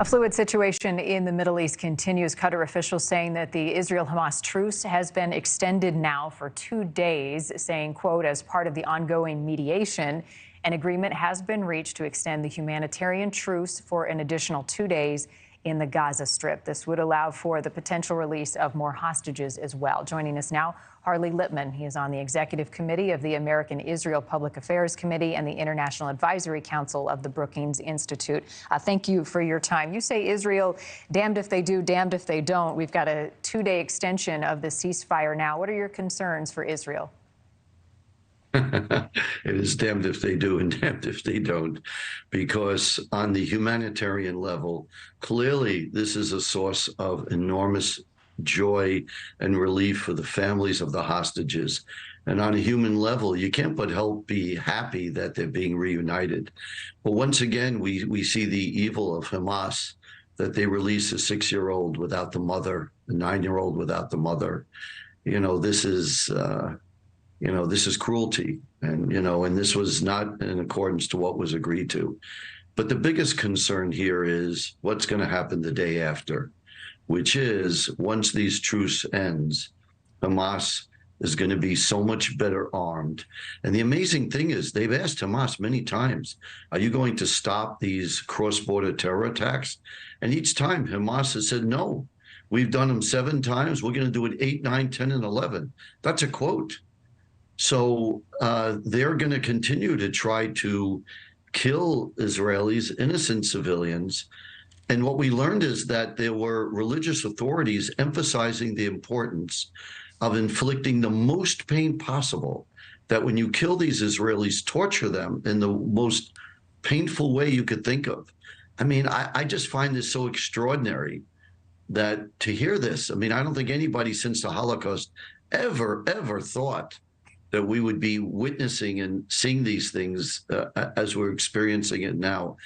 A fluid situation in the Middle East continues. Qatar officials saying that the Israel-Hamas truce has been extended now for 2 days, saying, quote, as part of the ongoing mediation, an agreement has been reached to extend the humanitarian truce for an additional 2 days in the Gaza Strip. This would allow for the potential release of more hostages as well. Joining us now, Harley Lippman. He is on the executive committee of the American Israel Public Affairs Committee and the International Advisory Council of the Brookings Institute. Thank you for your time. You say Israel, damned if they do, damned if they don't. We've got a 2-day extension of the ceasefire now. What are your concerns for Israel? It is damned if they do and damned if they don't, because on the humanitarian level, clearly this is a source of enormous joy and relief for the families of the hostages. And on a human level, you can't but help be happy that they're being reunited. But once again, we see the evil of Hamas, that they release a 6-year-old without the mother, a 9-year-old without the mother. This is cruelty, and this was not in accordance to what was agreed to. But the biggest concern here is what's going to happen the day after, which is once these truce ends, Hamas is going to be so much better armed. And the amazing thing is they've asked Hamas many times, are you going to stop these cross-border terror attacks? And each time Hamas has said, no, we've done them 7 times. We're going to do it 8, 9, 10, and 11. That's a quote. So they're going to continue to try to kill Israelis, innocent civilians. And what we learned is that there were religious authorities emphasizing the importance of inflicting the most pain possible, that when you kill these Israelis, torture them in the most painful way you could think of. I mean, I just find this so extraordinary that to hear this, I mean, I don't think anybody since the Holocaust ever thought that we would be witnessing and seeing these things as we're experiencing it now.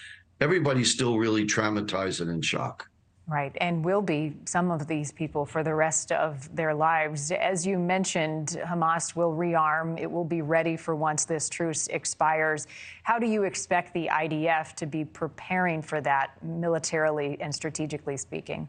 Everybody's still really traumatized and in shock. Right, and will be, some of these people, for the rest of their lives. As you mentioned, Hamas will rearm. It will be ready for once this truce expires. How do you expect the IDF to be preparing for that militarily and strategically speaking?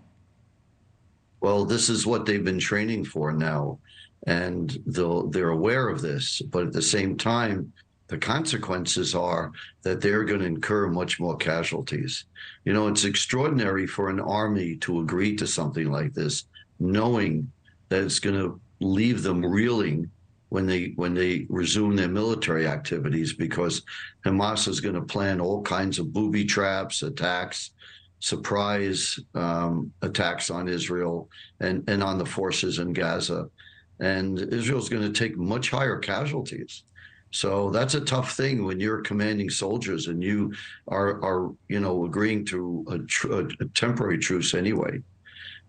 Well, this is what they've been training for now, and they're aware of this, but at the same time, the consequences are that they're going to incur much more casualties. It's extraordinary for an army to agree to something like this, knowing that it's going to leave them reeling when they resume their military activities, because Hamas is going to plan all kinds of booby traps, attacks, surprise attacks on Israel and on the forces in Gaza. And Israel's going to take much higher casualties. So that's a tough thing when you're commanding soldiers and you are agreeing to a temporary truce anyway,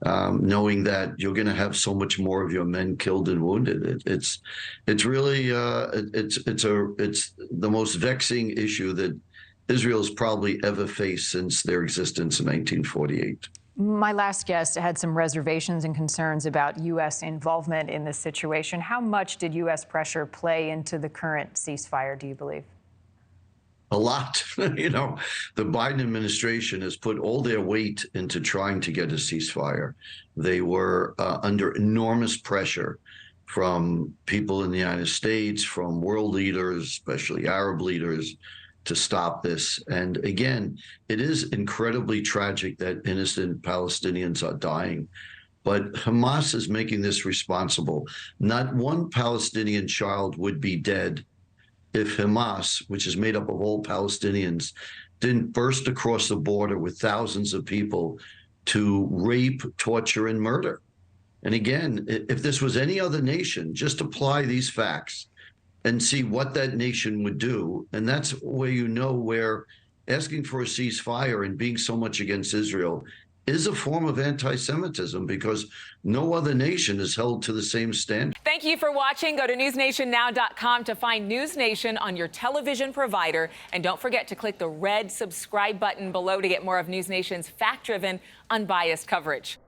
knowing that you're going to have so much more of your men killed and wounded. It's really it's the most vexing issue that Israel's probably ever faced since their existence in 1948. My last guest had some reservations and concerns about U.S. involvement in this situation. How much did U.S. pressure play into the current ceasefire, do you believe? A lot. The Biden administration has put all their weight into trying to get a ceasefire. They were under enormous pressure from people in the United States, from world leaders, especially Arab leaders, to stop this. And again, it is incredibly tragic that innocent Palestinians are dying, but Hamas is making this responsible. Not one Palestinian child would be dead if Hamas, which is made up of all Palestinians, didn't burst across the border with thousands of people to rape, torture, and murder. And again, if this was any other nation, just apply these facts and see what that nation would do. And that's where asking for a ceasefire and being so much against Israel is a form of anti-Semitism, because no other nation is held to the same standard. Thank you for watching. Go to newsnationnow.com to find NewsNation on your television provider. And don't forget to click the red subscribe button below to get more of NewsNation's fact-driven, unbiased coverage.